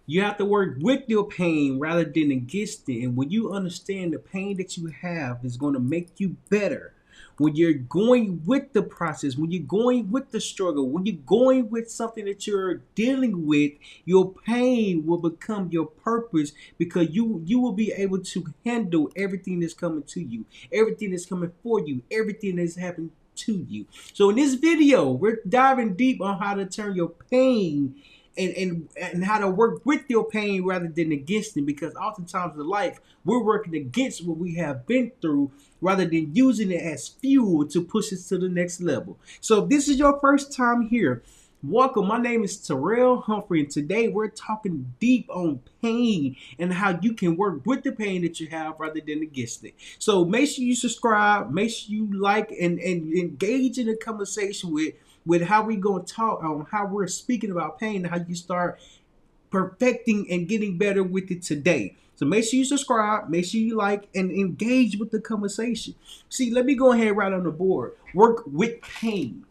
You have to work with your pain rather than against it. And when you understand the pain that you have is going to make you better, when you're going with the process, when you're going with the struggle, when you're going with something that you're dealing with, your pain will become your purpose because you will be able to handle everything that's coming to you, everything that's coming for you, everything that's happening to you. So in this video, we're diving deep on how to turn your pain and how to work with your pain rather than against it, because oftentimes in life we're working against what we have been through rather than using it as fuel to push us to the next level. So if this is your first time here, welcome. My name is Terryl Humphrey, and today we're talking deep on pain and how you can work with the pain that you have rather than against it. So make sure you subscribe, make sure you like and engage in the conversation with how we going to talk on how we're speaking about pain and how you start perfecting and getting better with it today. So make sure you subscribe, make sure you like and engage with the conversation. See, let me go ahead right on the board. Work with pain.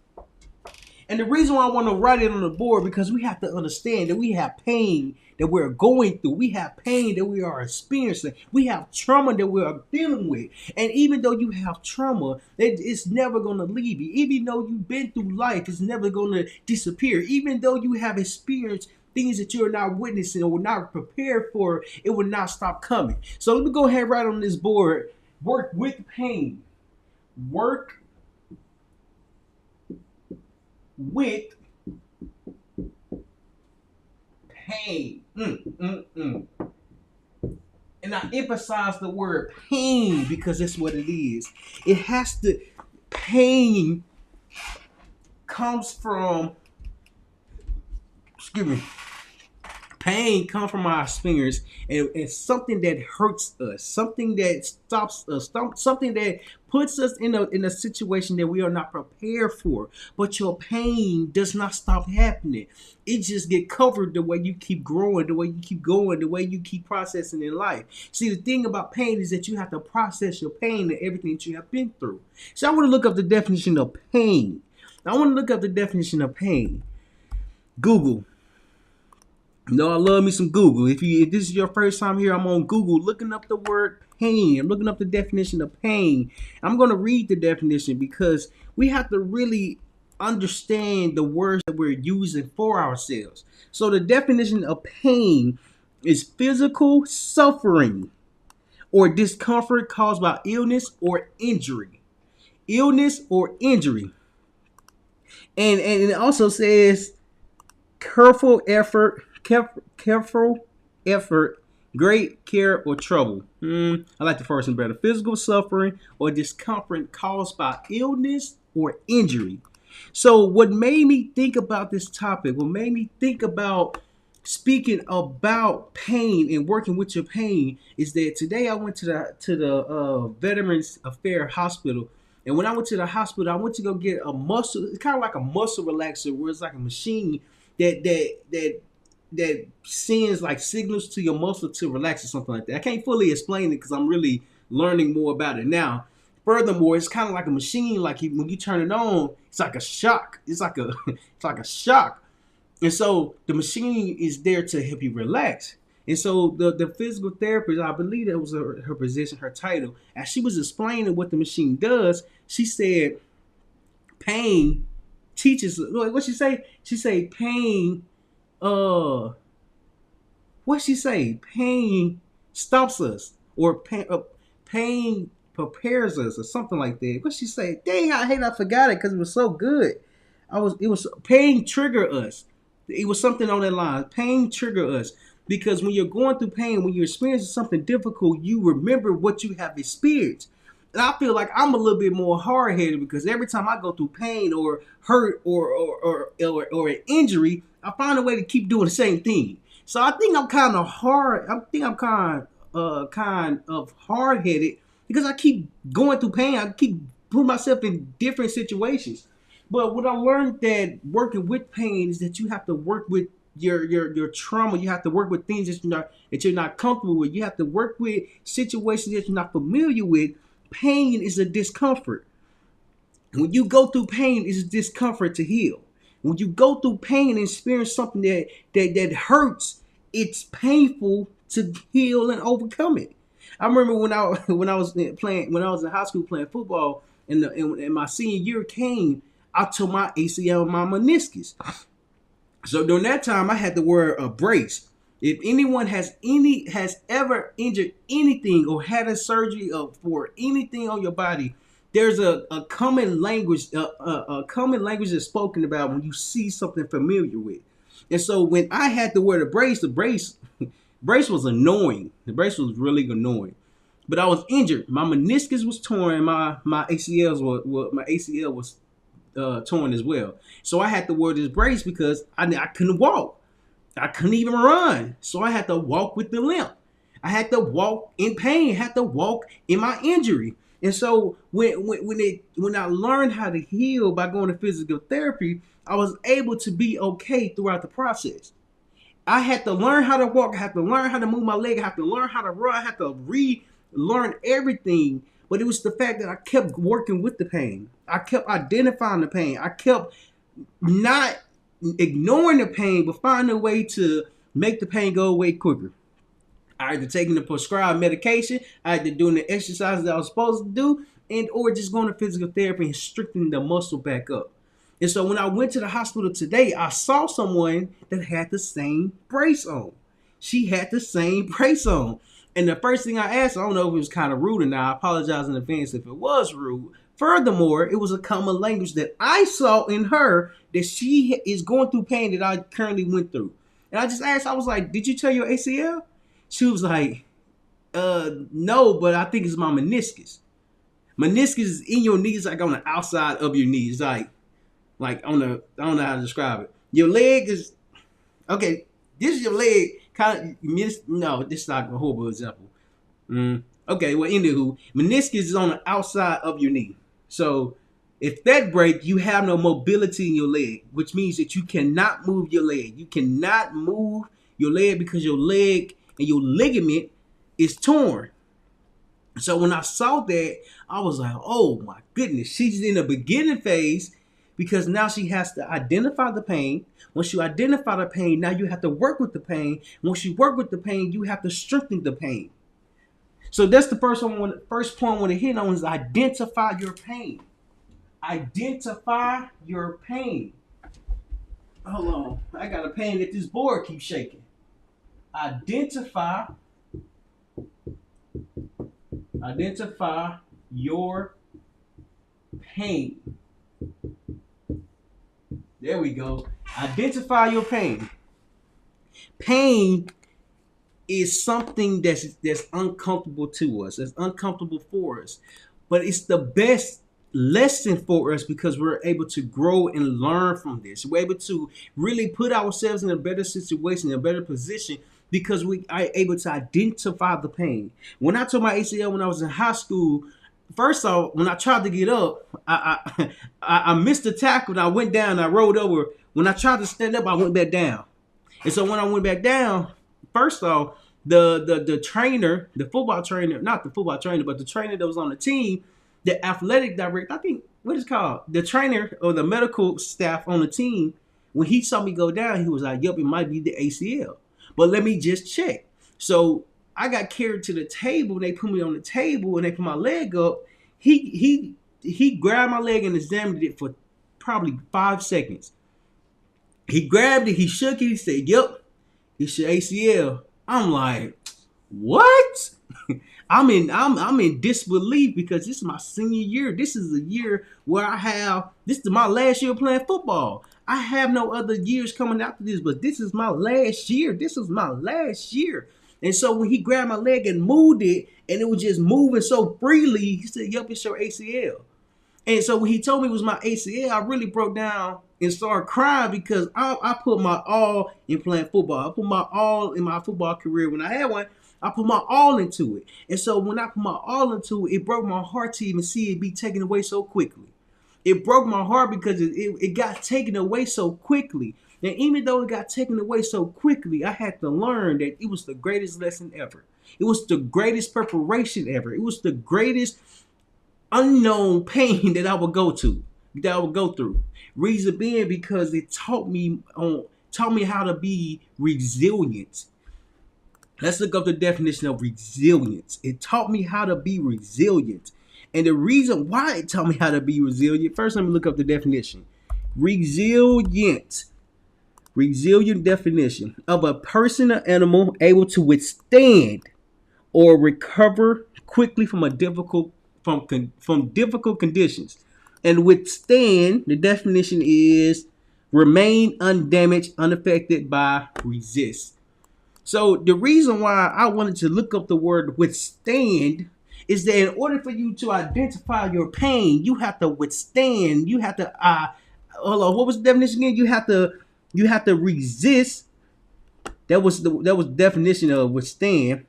And the reason why I want to write it on the board, because we have to understand that we have pain that we're going through. We have pain that we are experiencing. We have trauma that we are dealing with. And even though you have trauma, it's never going to leave you. Even though you've been through life, it's never going to disappear. Even though you have experienced things that you're not witnessing or not prepared for, it will not stop coming. So let me go ahead right on this board. Work with pain. Work with pain. And I emphasize the word pain because that's what it is. It has to, pain comes from, excuse me, pain comes from our experience, and it's something that hurts us, something that stops us, something that puts us in a situation that we are not prepared for. But your pain does not stop happening. It just get covered the way you keep growing, the way you keep going, the way you keep processing in life. See, the thing about pain is that you have to process your pain and everything that you have been through. So I want to look up the definition of pain. I want to look up the definition of pain. Google. You know, I love me some Google. If this is your first time here, I'm on Google looking up the word pain. I'm looking up the definition of pain. I'm going to read the definition because we have to really understand the words that we're using for ourselves. So the definition of pain is physical suffering or discomfort caused by illness or injury. Illness or injury. And it also says careful effort, great care or trouble. I like the first one better. Physical suffering or discomfort caused by illness or injury. So what made me think about this topic, what made me think about speaking about pain and working with your pain, is that today I went to the Veterans Affairs Hospital. And when I went to the hospital, I went to go get a muscle. It's kind of like a muscle relaxer, where it's like a machine that sends like signals to your muscle to relax or something like that. I can't fully explain it because I'm really learning more about it now. Furthermore, it's kind of like a machine. Like when you turn it on, it's like a shock. It's like a shock. And so the machine is there to help you relax. And so the physical therapist, I believe that was her position, her title, as she was explaining what the machine does, she said pain teaches, what she say? She say pain, what she say? Pain stops us, or pain prepares us, or something like that. What she say? Dang, I forgot it because it was so good. It was pain trigger us. It was something on that line. Pain trigger us. Because when you're going through pain, when you're experiencing something difficult, you remember what you have experienced. And I feel like I'm a little bit more hard-headed because every time I go through pain or hurt or an injury, I find a way to keep doing the same thing. So I think I'm kind of hard. I think I'm kind of hard-headed because I keep going through pain. I keep putting myself in different situations. But what I learned that working with pain is that you have to work with your trauma. You have to work with things that you're not comfortable with. You have to work with situations that you're not familiar with. Pain is a discomfort. When you go through pain, it's a discomfort to heal. When you go through pain and experience something that hurts, it's painful to heal and overcome it. I remember when I was playing when I was in high school playing football, and my senior year came, I tore my ACL and my meniscus. So during that time, I had to wear a brace. If anyone has ever injured anything or had a surgery for anything on your body, there's a common language, a common language that's spoken about when you see something familiar with. And so when I had to wear the brace was annoying. The brace was really annoying. But I was injured. My meniscus was torn. My ACL was torn as well. So I had to wear this brace because I couldn't walk. I couldn't even run. So I had to walk with the limp. I had to walk in pain. Had to walk in my injury. And so when I learned how to heal by going to physical therapy, I was able to be okay throughout the process. I had to learn how to walk. I had to learn how to move my leg. I had to learn how to run. I had to relearn everything. But it was the fact that I kept working with the pain. I kept identifying the pain. I kept not ignoring the pain, but finding a way to make the pain go away quicker. I either taking the prescribed medication, I either doing the exercises that I was supposed to do, and or just going to physical therapy and strengthening the muscle back up. And so when I went to the hospital today, I saw someone that had the same brace on. She had the same brace on. And the first thing I asked, I don't know if it was kind of rude or not. I apologize in advance if it was rude. Furthermore, it was a common language that I saw in her that she is going through pain that I currently went through. And I just asked, I was like, did you tear your ACL? She was like, no, but I think it's my meniscus. Meniscus is in your knees, like on the outside of your knees, like on the, I don't know how to describe it. Your leg is, okay, this is your leg, kind of, no, this is not a horrible example. Okay, well, anywho, meniscus is on the outside of your knee. So if that break, you have no mobility in your leg, which means that you cannot move your leg. You cannot move your leg because your leg and your ligament is torn. So when I saw that, I was like, oh my goodness, she's in the beginning phase because now she has to identify the pain. Once you identify the pain, now you have to work with the pain. Once you work with the pain, you have to strengthen the pain. So that's the first point I want to hit on is identify your pain. Identify your pain. Hold on. I got a pain that this board keeps shaking. Identify your pain. There we go. Identify your pain. Pain is something that's uncomfortable to us. That's uncomfortable for us. But it's the best lesson for us because we're able to grow and learn from this. We're able to really put ourselves in a better situation, a better position because we are able to identify the pain. When I told my ACL when I was in high school, first off, when I tried to get up, I missed the tackle and I went down and I rolled over. When I tried to stand up, I went back down. And so when I went back down, first off, the trainer, the football trainer, not the football trainer, but the trainer that was on the team, the athletic director, I think, what is it called? The trainer or the medical staff on the team, when he saw me go down, he was like, yep, it might be the ACL. But let me just check. So I got carried to the table. They put me on the table and they put my leg up. He grabbed my leg and examined it for probably 5 seconds. He grabbed it, he shook it, he said, yep, it's your ACL. I'm like, what? I'm in disbelief because this is my senior year. This is a year where this is my last year playing football. I have no other years coming after this, but this is my last year. This is my last year. And so when he grabbed my leg and moved it, and it was just moving so freely, he said, yep, it's your ACL. And so when he told me it was my ACL, I really broke down and started crying because I put my all in playing football. I put my all in my football career. When I had one, I put my all into it. And so when I put my all into it, it broke my heart to even see it be taken away so quickly. It broke my heart because it got taken away so quickly. And even though it got taken away so quickly, I had to learn that it was the greatest lesson ever. It was the greatest preparation ever. It was the greatest unknown pain that I would go through. Reason being because it taught me how to be resilient. Let's look up the definition of resilience. It taught me how to be resilient. And the reason why it taught me how to be resilient, first let me look up the definition. Resilient. Resilient definition of a person or animal able to withstand or recover quickly from a difficult from difficult conditions. And withstand, the definition is remain undamaged, unaffected by resist. So the reason why I wanted to look up the word withstand is that in order for you to identify your pain, you have to withstand. You have to hold on. What was the definition again? You have to resist. That was the definition of withstand.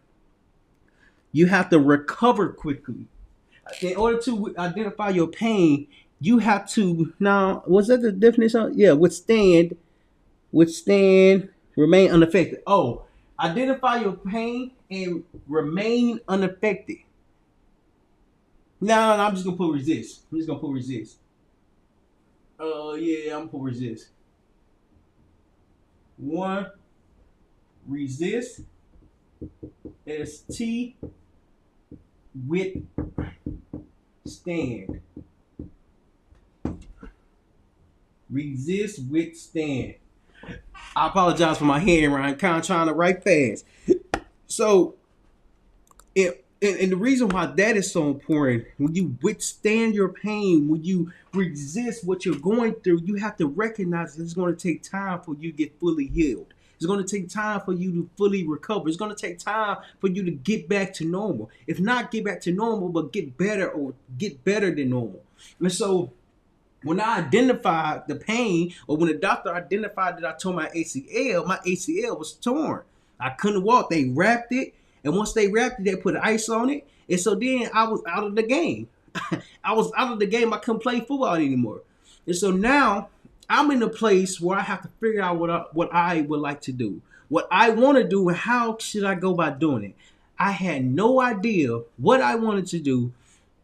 You have to recover quickly. In order to identify your pain, you have to now. Was that the definition? Yeah, withstand, remain unaffected. Oh, identify your pain and remain unaffected. No, I'm just gonna put resist. I'm just gonna put resist. Yeah, I'm gonna put resist. One, resist. ST withstand. Resist, withstand. I apologize for my handwriting. I'm kind of trying to write fast. So, and the reason why that is so important, when you withstand your pain, when you resist what you're going through, you have to recognize that it's going to take time for you to get fully healed. It's going to take time for you to fully recover. It's going to take time for you to get back to normal. If not get back to normal, but get better or get better than normal. And so when I identified the pain, or when the doctor identified that I tore my ACL was torn. I couldn't walk. They wrapped it. And once they wrapped it, they put ice on it. And so then I was out of the game. I was out of the game. I couldn't play football anymore. And so now I'm in a place where I have to figure out what I would like to do, what I want to do, and how should I go about doing it. I had no idea what I wanted to do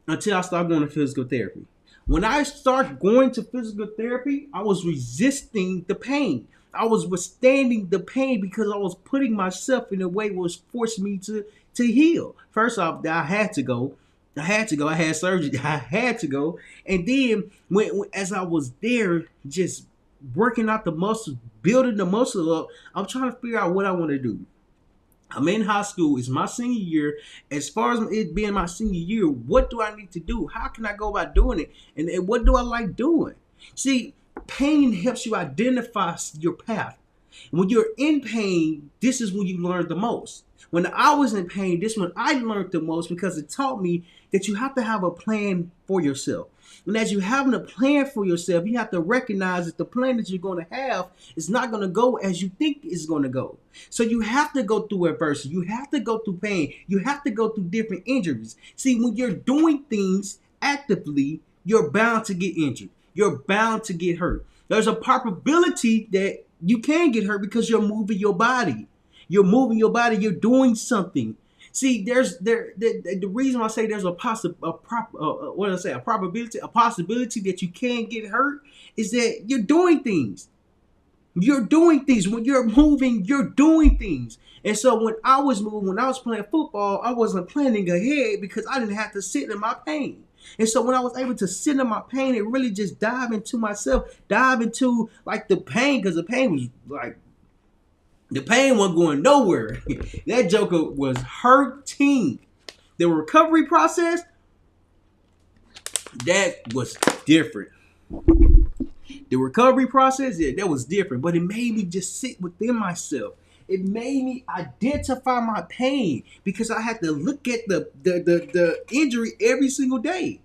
until I started going to physical therapy. When I started going to physical therapy, I was resisting the pain. I was withstanding the pain because I was putting myself in a way that was forcing me to heal. First off, I had to go. I had surgery. I had to go. And then as I was there, just working out the muscles, building the muscle up, I'm trying to figure out what I want to do. I'm in high school. It's my senior year. As far as it being my senior year, what do I need to do? How can I go about doing it? And what do I like doing? See, pain helps you identify your path. When you're in pain, this is when you learn the most. When I was in pain, this is when I learned the most because it taught me that you have to have a plan for yourself. And as you're having a plan for yourself, you have to recognize that the plan that you're going to have is not going to go as you think it's going to go. So you have to go through adversity. You have to go through pain. You have to go through different injuries. See, when you're doing things actively, you're bound to get injured. You're bound to get hurt. There's a probability that you can get hurt because you're moving your body. You're moving your body. You're doing something. See, the reason I say there's a possibility that you can get hurt is that you're doing things. You're doing things. When you're moving, you're doing things. And so when I was moving, when I was playing football, I wasn't planning ahead because I didn't have to sit in my pain. And so when I was able to sit in my pain and really just dive into myself, dive into like the pain, because the pain was like, the pain wasn't going nowhere. That joker was hurting. The recovery process, that was different. The recovery process, yeah, that was different. But it made me just sit within myself. It made me identify my pain because I had to look at the injury every single day.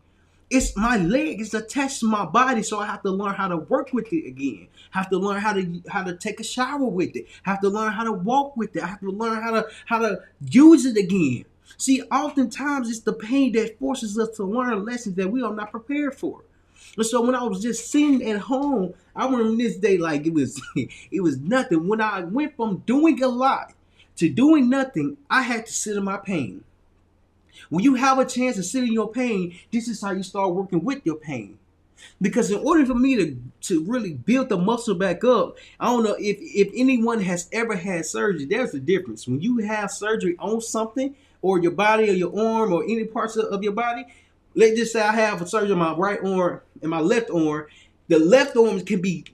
It's my leg is attached to my body, so I have to learn how to work with it again. Have to learn how to take a shower with it. Have to learn how to walk with it. I have to learn how to use it again. See, oftentimes it's the pain that forces us to learn lessons that we are not prepared for. And so when I was just sitting at home, I remember this day like it was it was nothing. When I went from doing a lot to doing nothing, I had to sit in my pain. When you have a chance to sit in your pain, this is how you start working with your pain. Because in order for me to really build the muscle back up, I don't know if anyone has ever had surgery. There's a difference when you have surgery on something, or your body, or your arm, or any parts of your body. Let's just say I have a surgery on my right arm and my left arm. The left arm can be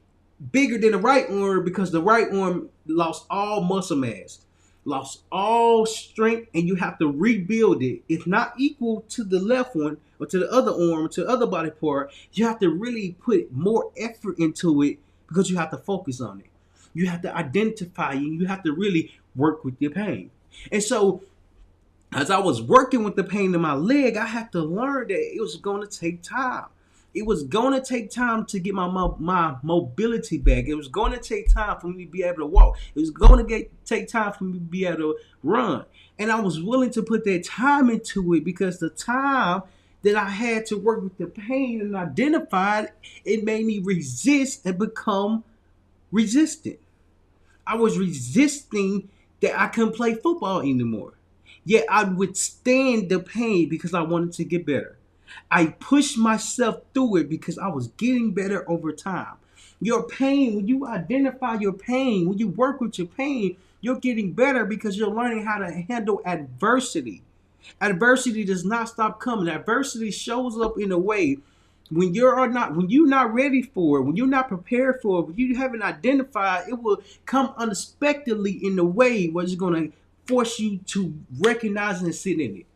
bigger than the right arm because the right arm lost all muscle mass, lost all strength, and you have to rebuild it. It's not equal to the left one or to the other arm or to the other body part. You have to really put more effort into it because you have to focus on it. You have to identify and you have to really work with your pain. And so as I was working with the pain in my leg, I had to learn that it was going to take time. It was going to take time to get my mobility back. It was going to take time for me to be able to walk. It was going to take time for me to be able to run. And I was willing to put that time into it because the time that I had to work with the pain and identify it made me resist and become resistant. I was resisting that I couldn't play football anymore. Yet I would withstand the pain because I wanted to get better. I pushed myself through it because I was getting better over time. Your pain, when you identify your pain, when you work with your pain, you're getting better because you're learning how to handle adversity. Adversity does not stop coming. Adversity shows up in a way when you're not ready for it, when you're not prepared for it, when you haven't identified, it will come unexpectedly in a way where it's going to force you to recognize and sit in it.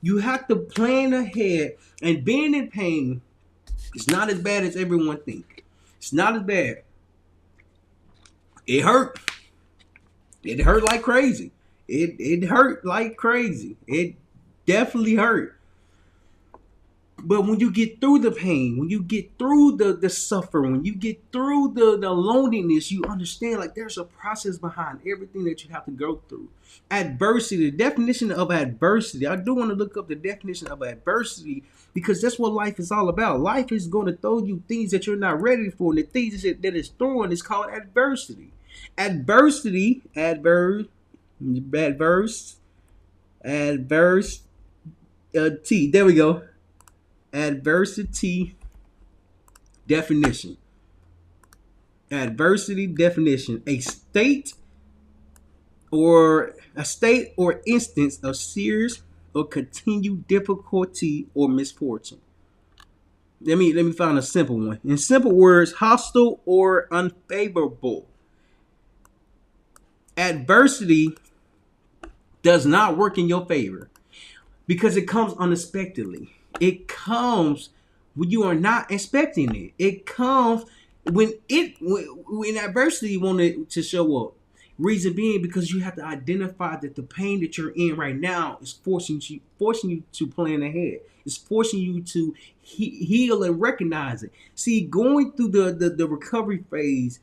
You have to plan ahead, and being in pain is not as bad as everyone thinks. It's not as bad. It hurt. It hurt like crazy. It hurt like crazy. It definitely hurt. But when you get through the pain, when you get through the suffering, when you get through the loneliness, you understand like there's a process behind everything that you have to go through. Adversity, the definition of adversity. I do want to look up the definition of adversity because that's what life is all about. Life is going to throw you things that you're not ready for, and the things that it's throwing is called adversity. Adversity, adverse, T. There we go. Adversity definition. Adversity definition: a state or instance of serious or continued difficulty or misfortune. Let me find a simple one. In simple words, hostile or unfavorable. Adversity does not work in your favor because it comes unexpectedly. It comes when you are not expecting it. It comes when adversity wanted to show up. Reason being because you have to identify that the pain that you're in right now is forcing you to plan ahead. It's forcing you to heal and recognize it. See, going through the recovery phase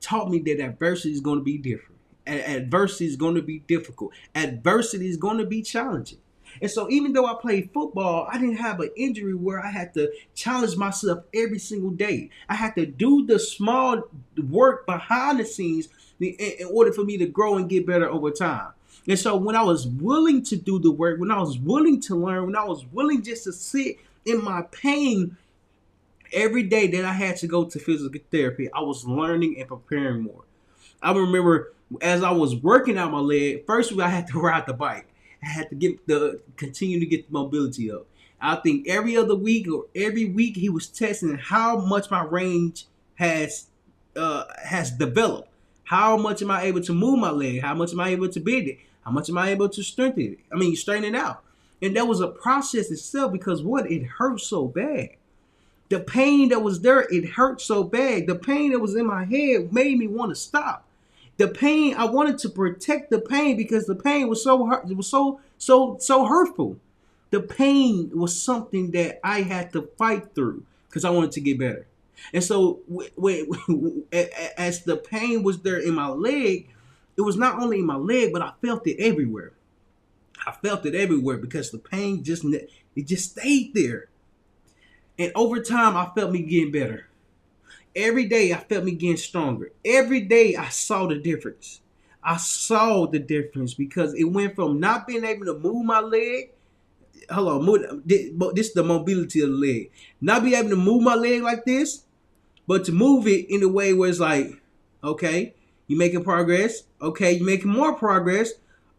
taught me that adversity is going to be different. Adversity is going to be difficult. Adversity is going to be challenging. And so even though I played football, I didn't have an injury where I had to challenge myself every single day. I had to do the small work behind the scenes in order for me to grow and get better over time. And so when I was willing to do the work, when I was willing to learn, when I was willing just to sit in my pain every day that I had to go to physical therapy, I was learning and preparing more. I remember as I was working out my leg, first I had to ride the bike. I had to continue to get the mobility up. I think every other week or every week he was testing how much my range has developed. How much am I able to move my leg? How much am I able to bend it? How much am I able to straighten it out? And that was a process itself because it hurt so bad. The pain that was there, it hurt so bad. The pain that was in my head made me want to stop. The pain, I wanted to protect the pain because the pain was so hurt. It was so hurtful. The pain was something that I had to fight through because I wanted to get better. And so as the pain was there in my leg, it was not only in my leg, but I felt it everywhere. I felt it everywhere because the pain just stayed there. And over time, I felt me getting better. Every day I felt me getting stronger. Every day I saw the difference. I saw the difference because it went from not being able to move my leg. hold on, this is the mobility of the leg. Not be able to move my leg like this, but to move it in a way where it's like, okay, you're making progress. Okay, you're making more progress.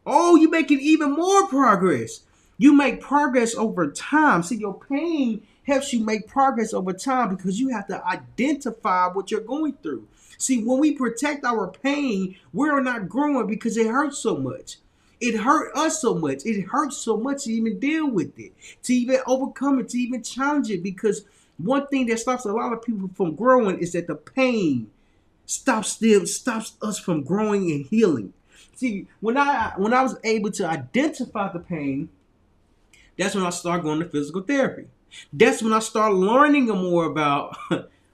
Oh, you're making even more progress. You make progress over time. See, your pain helps you make progress over time because you have to identify what you're going through. See, when we protect our pain, we're not growing because it hurts so much. It hurt us so much. It hurts so much to even deal with it, to even overcome it, to even challenge it. Because one thing that stops a lot of people from growing is that the pain stops us from growing and healing. See, when I was able to identify the pain, that's when I started going to physical therapy. That's when I started learning more about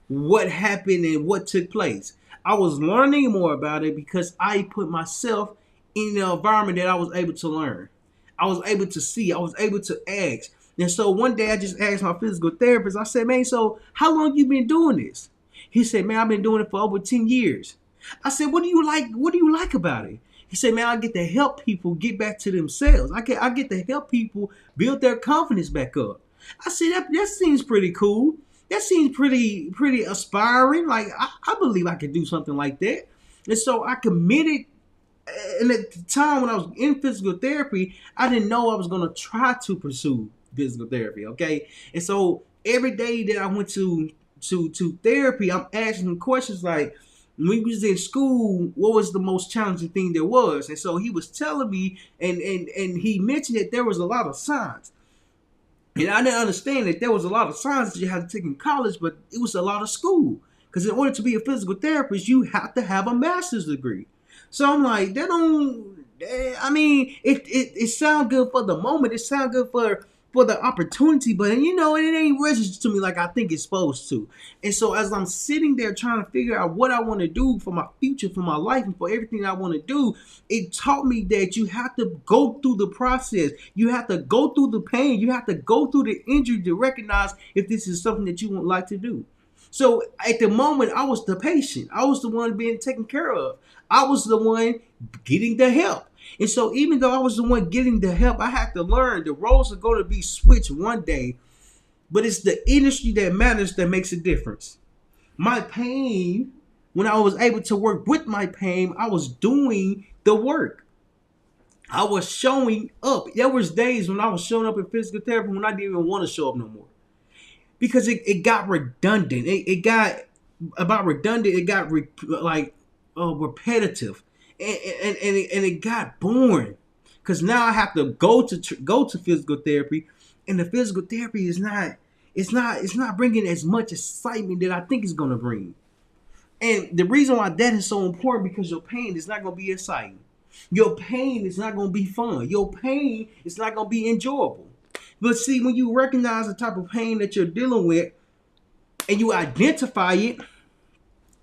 what happened and what took place. I was learning more about it because I put myself in the environment that I was able to learn. I was able to see. I was able to ask. And so one day I just asked my physical therapist, I said, man, so how long you been doing this? He said, man, I've been doing it for over 10 years. I said, what do you like? What do you like about it? He said, man, I get to help people get back to themselves. I get to help people build their confidence back up. I said, that seems pretty cool. That seems pretty aspiring. Like, I believe I could do something like that. And so I committed. And at the time when I was in physical therapy, I didn't know I was going to try to pursue physical therapy. Okay. And so every day that I went to therapy, I'm asking questions like, when we was in school, what was the most challenging thing there was? And so he was telling me, and he mentioned that there was a lot of signs. And I didn't understand that there was a lot of science that you had to take in college, but it was a lot of school. Because in order to be a physical therapist, you have to have a master's degree. So I'm like, that don't, I mean, it sounds good for the moment. It sounds good for the opportunity, but it ain't registered to me like I think it's supposed to. And so as I'm sitting there trying to figure out what I want to do for my future, for my life, and for everything I want to do, it taught me that you have to go through the process. You have to go through the pain. You have to go through the injury to recognize if this is something that you would like to do. So at the moment, I was the patient. I was the one being taken care of. I was the one getting the help. And so even though I was the one getting the help, I had to learn the roles are going to be switched one day, but it's the industry that matters that makes a difference. My pain, when I was able to work with my pain, I was doing the work. I was showing up. There was days when I was showing up in physical therapy when I didn't even want to show up no more. Because it got redundant. It got about redundant. It got repetitive. And it got boring because now I have to go to physical therapy, and the physical therapy is not bringing as much excitement that I think it's gonna bring. And the reason why that is so important because your pain is not gonna be exciting. Your pain is not gonna be fun. Your pain is not gonna be enjoyable. But see, when you recognize the type of pain that you're dealing with and you identify it,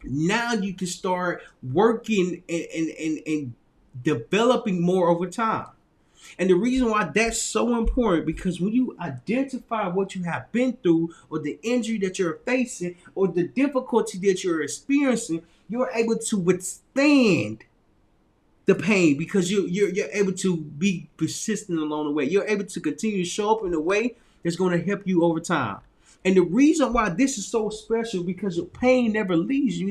now you can start working and developing more over time. And the reason why that's so important, because when you identify what you have been through or the injury that you're facing or the difficulty that you're experiencing, you're able to withstand the pain because you're able to be persistent along the way. You're able to continue to show up in a way that's going to help you over time. And the reason why this is so special because your pain never leaves you.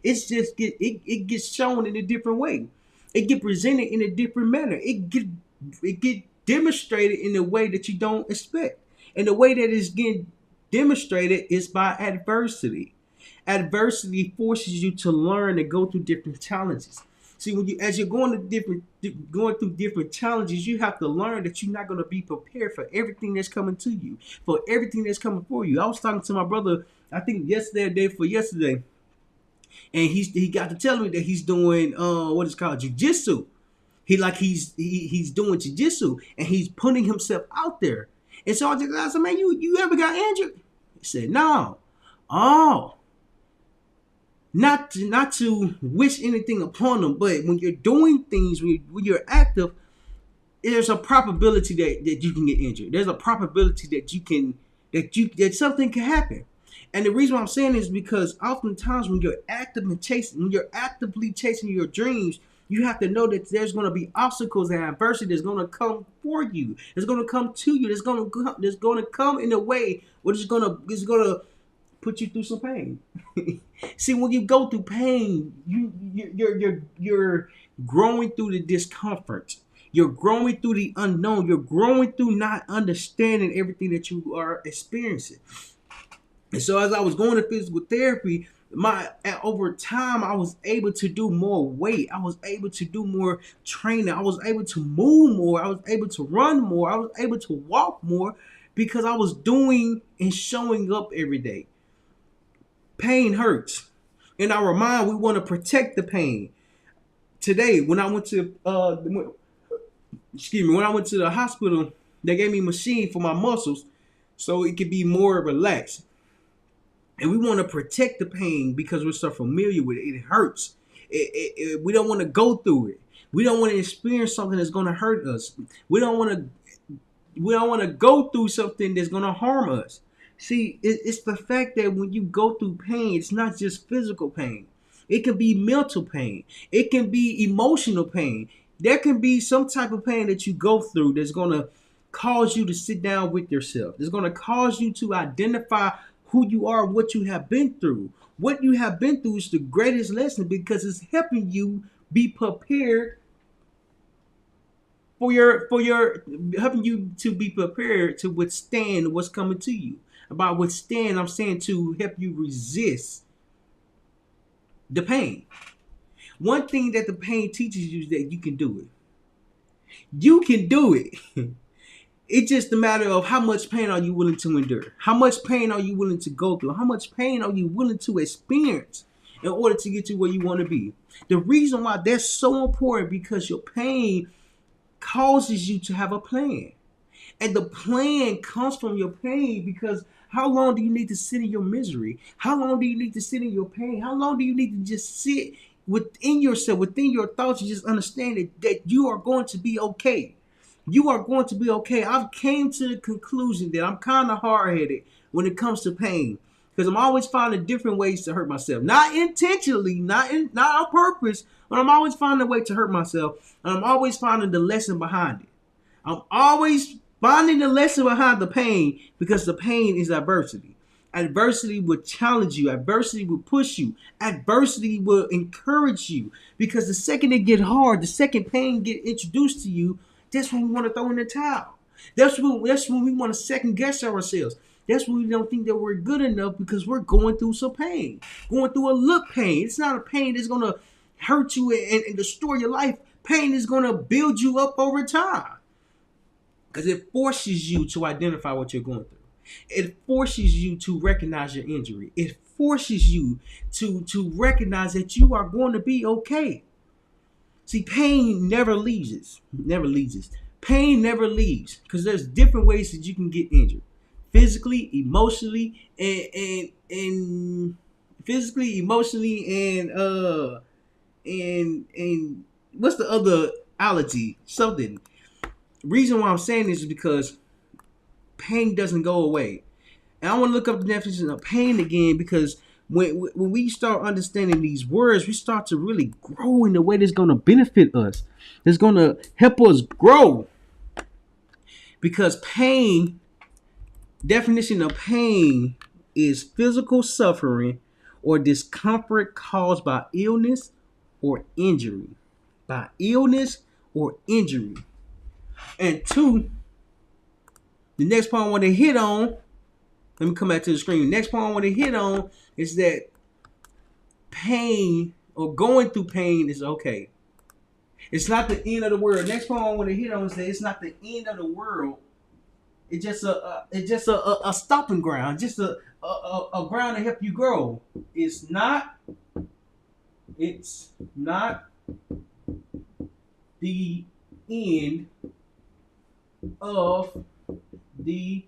It gets shown in a different way. It get presented in a different manner. It get demonstrated in a way that you don't expect. And the way that it's getting demonstrated is by adversity. Adversity forces you to learn and go through different challenges. See, as you're going through different challenges, you have to learn that you're not going to be prepared for everything that's coming to you, for everything that's coming for you. I was talking to my brother, I think yesterday, day before yesterday, and he got to tell me that he's doing what is called jujitsu. He's doing jujitsu and he's putting himself out there. And so I said, man, you ever got injured? He said, no. Oh. Not to wish anything upon them, but when you're doing things, when you're active, there's a probability that you can get injured. There's a probability that something can happen. And the reason why I'm saying this is because oftentimes when you're actively chasing your dreams, You have to know that there's going to be obstacles and adversity that's going to come for you. It's going to come to you. It's going to come in a way where it's going to put you through some pain. See, when you go through pain, you're growing through the discomfort. You're growing through the unknown. You're growing through not understanding everything that you are experiencing. And so as I was going to physical therapy, over time I was able to do more weight. I was able to do more training. I was able to move more. I was able to run more. I was able to walk more because I was doing and showing up every day. Pain hurts. In our mind, we want to protect the pain. Today, when I went to when I went to the hospital, they gave me a machine for my muscles so it could be more relaxed. And we want to protect the pain because we're so familiar with it. It hurts. We don't want to go through it. We don't want to experience something that's going to hurt us. We don't want to go through something that's going to harm us. See, it's the fact that when you go through pain, it's not just physical pain. It can be mental pain. It can be emotional pain. There can be some type of pain that you go through that's going to cause you to sit down with yourself. It's going to cause you to identify who you are, what you have been through. What you have been through is the greatest lesson because it's helping you be prepared helping you to be prepared to withstand what's coming to you. About withstand, I'm saying to help you resist the pain. One thing that the pain teaches you is that you can do it. You can do it. It's just a matter of how much pain are you willing to endure? How much pain are you willing to go through? How much pain are you willing to experience in order to get to where you want to be? The reason why that's so important because your pain causes you to have a plan. And the plan comes from your pain because how long do you need to sit in your misery? How long do you need to sit in your pain? How long do you need to just sit within yourself, within your thoughts, and just understand that you are going to be okay? You are going to be okay. I've came to the conclusion that I'm kind of hard-headed when it comes to pain because I'm always finding different ways to hurt myself. Not intentionally, not on purpose, but I'm always finding a way to hurt myself, and I'm always finding the lesson behind it. I'm always finding the lesson behind the pain because the pain is adversity. Adversity will challenge you. Adversity will push you. Adversity will encourage you because the second it get hard, the second pain get introduced to you, that's when we want to throw in the towel. That's when we want to second guess ourselves. That's when we don't think that we're good enough because we're going through some pain. Going through a look pain. It's not a pain that's going to hurt you and destroy your life. Pain is going to build you up over time. Because it forces you to identify what you're going through. It forces you to recognize your injury. It forces you to recognize that you are going to be okay. See, pain never leaves us. Never leaves us. Pain never leaves because there's different ways that you can get injured. Physically, emotionally, and physically, emotionally, and what's the other allergy? Something. Reason why I'm saying this is because pain doesn't go away. And I want to look up the definition of pain again because when we start understanding these words, we start to really grow in the way that's going to benefit us. It's going to help us grow. Because pain, definition of pain is physical suffering or discomfort caused by illness or injury. By illness or injury. And two, the next point I want to hit on, let me come back to the screen. The next point I want to hit on is that pain or going through pain is okay. It's not the end of the world. Next point I want to hit on is that it's not the end of the world. It's just a stopping ground, just a ground to help you grow. It's not the end of the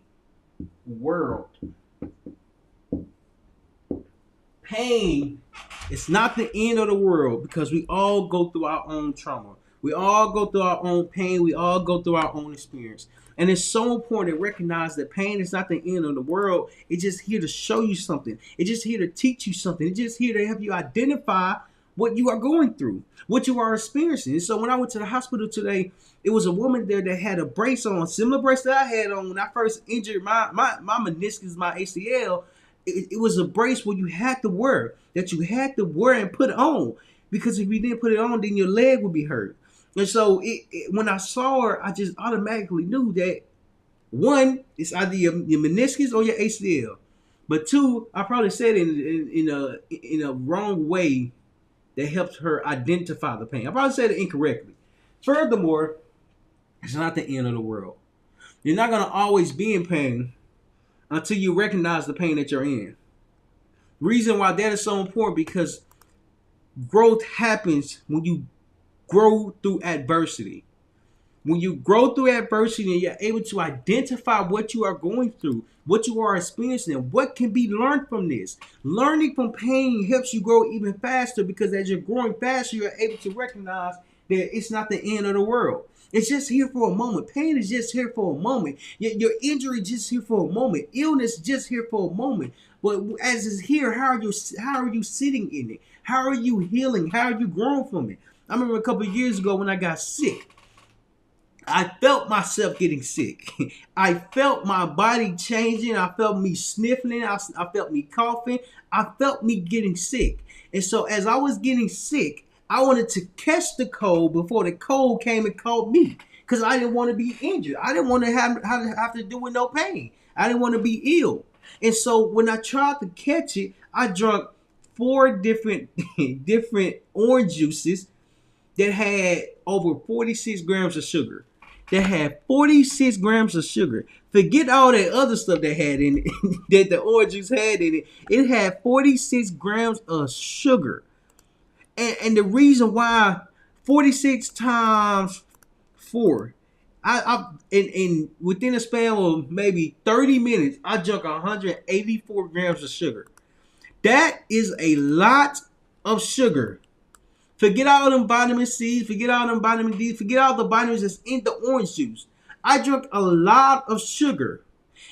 world. Pain is not the end of the world because we all go through our own trauma. We all go through our own pain. We all go through our own experience. And it's so important to recognize that pain is not the end of the world. It's just here to show you something. It's just here to teach you something. It's just here to help you identify what you are going through, what you are experiencing. And so when I went to the hospital today, it was a woman there that had a brace on, similar brace that I had on when I first injured my meniscus, my ACL. It was a brace where you had to wear, that you had to wear and put on, because if you didn't put it on, then your leg would be hurt. And so when I saw her, I just automatically knew that, one, it's either your meniscus or your ACL. But two, I probably said it in a wrong way that helped her identify the pain. I probably said it incorrectly. Furthermore, it's not the end of the world. You're not going to always be in pain until you recognize the pain that you're in. Reason why that is so important, because growth happens when you grow through adversity. When you grow through adversity and you're able to identify what you are going through, what you are experiencing, and what can be learned from this. Learning from pain helps you grow even faster, because as you're growing faster, you're able to recognize that it's not the end of the world. It's just here for a moment. Pain is just here for a moment. Your injury is just here for a moment. Illness is just here for a moment. But as it's here, how are you sitting in it? How are you healing? How are you growing from it? I remember a couple of years ago when I got sick. I felt myself getting sick. I felt my body changing. I felt me sniffling. I felt me coughing. I felt me getting sick. And so as I was getting sick, I wanted to catch the cold before the cold came and caught me, because I didn't want to be injured. I didn't want to have to do with no pain. I didn't want to be ill. And so when I tried to catch it, I drank 4 different orange juices that had over 46 grams of sugar. That had 46 grams of sugar. Forget all that other stuff that had in it, that the orange juice had in it. It had 46 grams of sugar. And the reason why 46 times 4, in within a span of maybe 30 minutes, I drank 184 grams of sugar. That is a lot of sugar. Forget all them vitamin C, forget all them vitamin D, forget all the vitamins that's in the orange juice. I drank a lot of sugar.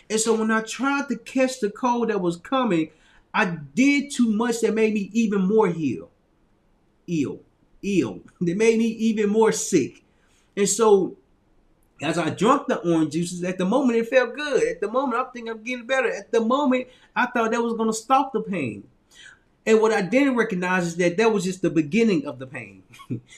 And so when I tried to catch the cold that was coming, I did too much that made me even more ill. That made me even more sick. And so as I drank the orange juices, at the moment it felt good. At the moment I'm thinking I'm getting better. At the moment I thought that was going to stop the pain. And what I didn't recognize is that was just the beginning of the pain.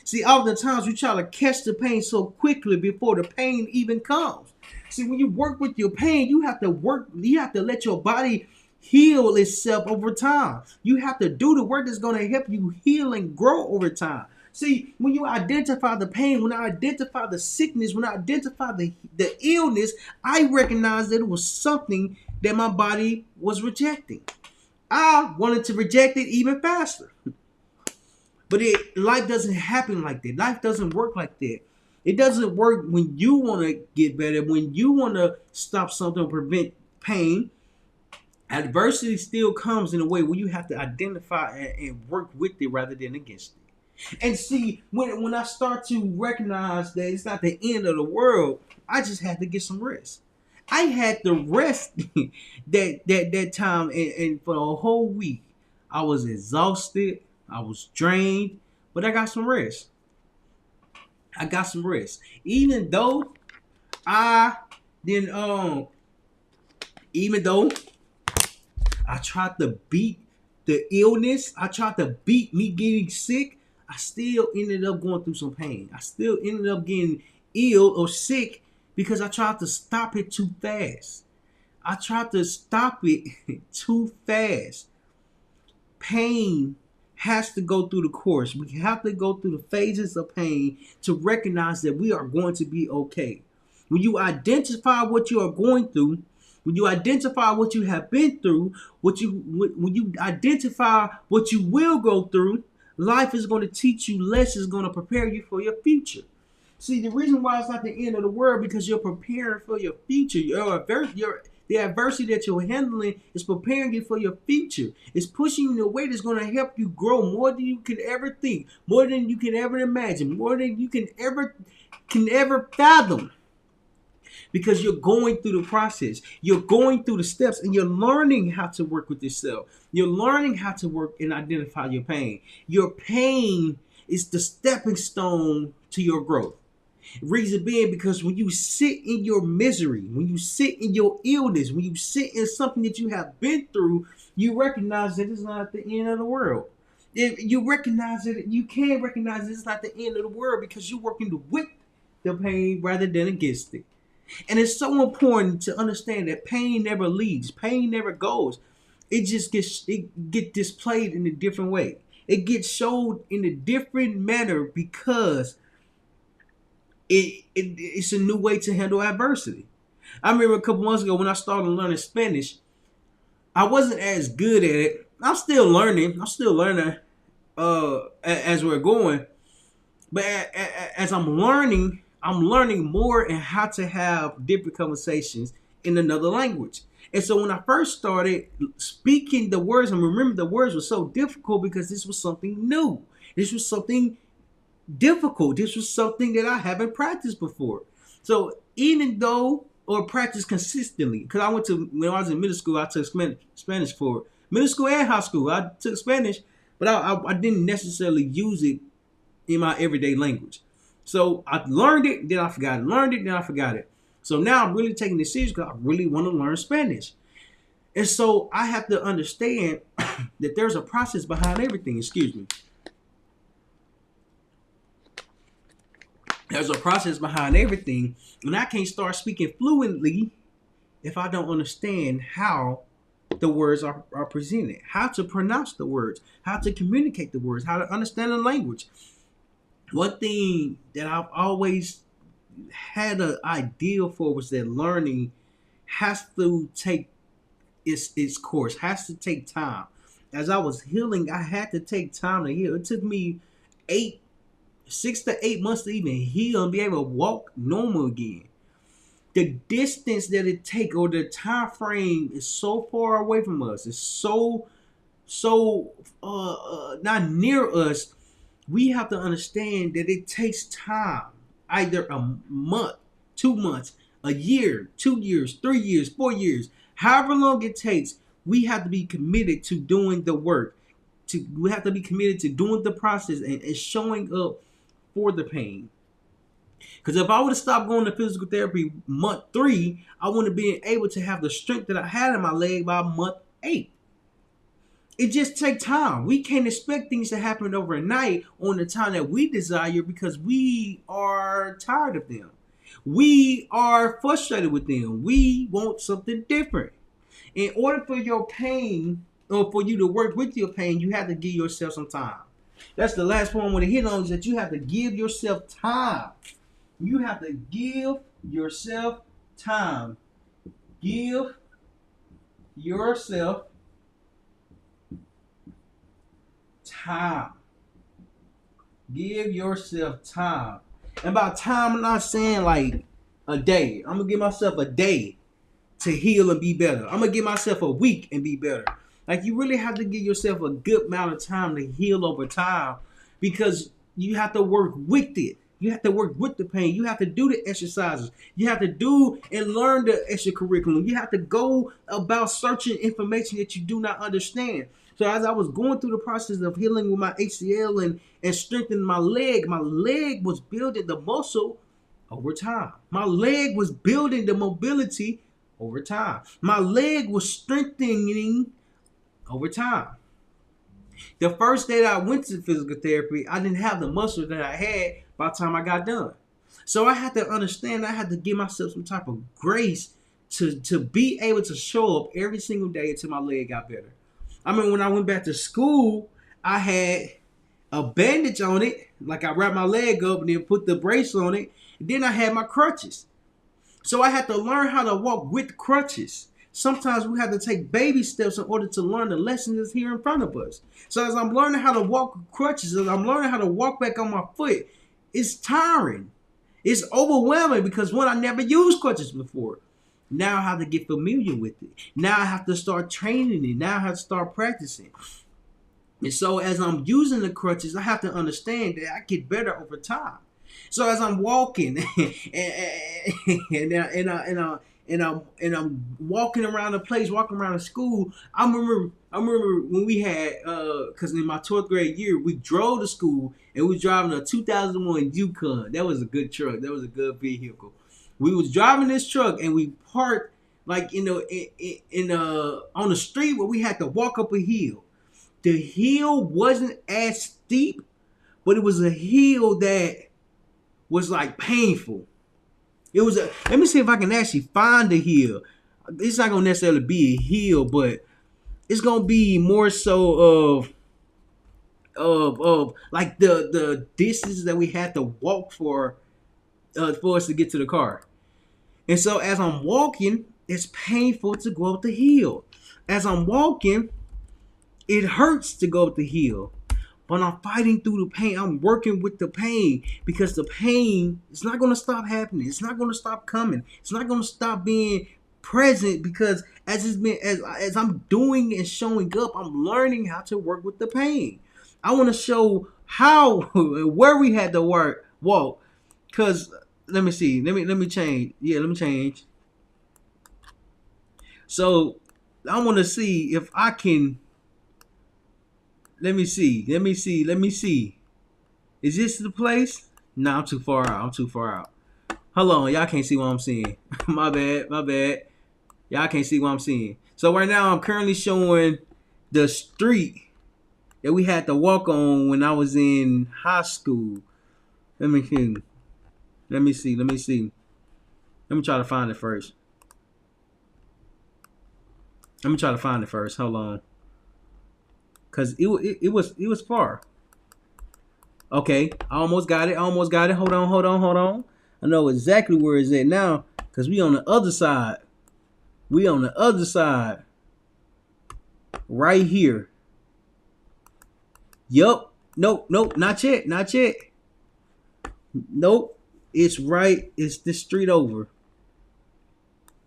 See, oftentimes we try to catch the pain so quickly before the pain even comes. See, when you work with your pain, you have to let your body heal itself over time. You have to do the work that's going to help you heal and grow over time. See, when you identify the pain, when I identify the sickness, when I identify the illness, I recognize that it was something that my body was rejecting. I wanted to reject it even faster. But life doesn't happen like that. Life doesn't work like that. It doesn't work when you want to get better, when you want to stop something or prevent pain. Adversity still comes in a way where you have to identify and work with it rather than against it. And see, when I start to recognize that it's not the end of the world, I just had to get some rest. I had to rest that time, and for a whole week, I was exhausted, I was drained, but I got some rest. Even though I didn't, even though I tried to beat the illness, I tried to beat me getting sick, I still ended up going through some pain. I still ended up getting ill or sick, because I tried to stop it too fast. Pain has to go through the course. We have to go through the phases of pain to recognize that we are going to be okay. When you identify what you are going through, when you identify what you have been through, when you identify what you will go through, life is going to teach you lessons, going to prepare you for your future. See, the reason why it's not the end of the world, because you're preparing for your future. The adversity that you're handling is preparing you for your future. It's pushing you in a way that's going to help you grow more than you can ever think, more than you can ever imagine, more than you can ever fathom. because you're going through the process. You're going through the steps and you're learning how to work with yourself. You're learning how to work and identify your pain. Your pain is the stepping stone to your growth. Reason being because when you sit in your misery, when you sit in your illness, when you sit in something that you have been through, you recognize that it's not the end of the world. If you recognize it, you can recognize it's not the end of the world because you're working with the pain rather than against it. And it's so important to understand that pain never leaves, pain never goes. It get displayed in a different way. It gets showed in a different manner because it's a new way to handle adversity. I remember a couple months ago when I started learning Spanish, I wasn't as good at it. I'm still learning. As we're going. But as I'm learning more and how to have different conversations in another language. And so when I first started speaking the words, and remember the words were so difficult because this was something new. This was something difficult. This was something that I haven't practiced before. So even though, or practiced consistently, because when I was in middle school, I took Spanish for middle school and high school. I took Spanish, but I didn't necessarily use it in my everyday language. So I learned it, then I forgot it. Learned it, then I forgot it. So now I'm really taking this serious because I really want to learn Spanish. And so I have to understand that there's a process behind everything. Excuse me. There's a process behind everything. And I can't start speaking fluently if I don't understand how the words are presented, how to pronounce the words, how to communicate the words, how to understand the language. One thing that I've always had an ideal for was that learning has to take its course, has to take time. As I was healing, I had to take time to heal. It took me 6 to 8 months to even heal and be able to walk normal again. The distance that it takes, or the time frame, is so far away from us. It's so not near us. We have to understand that it takes time, either a month, 2 months, a year, 2 years, 3 years, 4 years, however long it takes. We have to be committed to doing the work. We have to be committed to doing the process and showing up for the pain. Because if I would have stopped going to physical therapy month 3, I wouldn't have been able to have the strength that I had in my leg by month 8. It just takes time. We can't expect things to happen overnight on the time that we desire because we are tired of them. We are frustrated with them. We want something different. In order for your pain, or for you to work with your pain, you have to give yourself some time. That's the last point I want to hit on, is that you have to give yourself time. You have to give yourself time. Give yourself time. Give yourself time. And by time, I'm not saying like a day. I'm going to give myself a day to heal and be better. I'm going to give myself a week and be better. Like, you really have to give yourself a good amount of time to heal over time, because you have to work with it. You have to work with the pain. You have to do the exercises. You have to do and learn the extra curriculum. You have to go about searching information that you do not understand. So as I was going through the process of healing with my ACL and strengthening my leg was building the muscle over time. My leg was building the mobility over time. My leg was strengthening over time. The first day that I went to physical therapy, I didn't have the muscle that I had by the time I got done. So I had to understand, I had to give myself some type of grace to be able to show up every single day until my leg got better. I mean, when I went back to school, I had a bandage on it. Like, I wrapped my leg up and then put the brace on it. And then I had my crutches. So I had to learn how to walk with crutches. Sometimes we have to take baby steps in order to learn the lessons that's here in front of us. So as I'm learning how to walk with crutches, as I'm learning how to walk back on my foot, it's tiring. It's overwhelming because, one, I never used crutches before. Now I have to get familiar with it. Now I have to start training it. Now I have to start practicing. And so as I'm using the crutches, I have to understand that I get better over time. So as I'm walking and I'm walking around the place, walking around the school, I remember when we had because in my 12th grade year we drove to school and we was driving a 2001 Yukon. That was a good truck. That was a good vehicle. We was driving this truck and we parked like on the street where we had to walk up a hill. The hill wasn't as steep, but it was a hill that was like painful. It was a. Let me see if I can actually find the hill. It's not gonna necessarily be a hill, but it's gonna be more so of like the distance that we had to walk for us to get to the car. And so as I'm walking, it's painful to go up the hill. As I'm walking, it hurts to go up the hill. But I'm fighting through the pain. I'm working with the pain because the pain is not going to stop happening. It's not going to stop coming. It's not going to stop being present because as I'm doing and showing up, I'm learning how to work with the pain. I want to show how where we had to walk. Cause let me see. Let me change. Yeah, let me change. So I want to see if I can. Let me see. Let me see. Let me see. Is this the place? No, I'm too far out. I'm too far out. Hold on. Y'all can't see what I'm seeing. My bad. My bad. Y'all can't see what I'm seeing. So right now I'm currently showing the street that we had to walk on when I was in high school. Let me see. Let me see. Let me see. Let me try to find it first. Let me try to find it first. Hold on. Cause it was far. Okay, I almost got it. I almost got it. Hold on, hold on, hold on. I know exactly where it's at now. Cause we on the other side. We on the other side. Right here. Yup. Nope, nope, not yet. Not yet. Nope. It's right. It's the street over.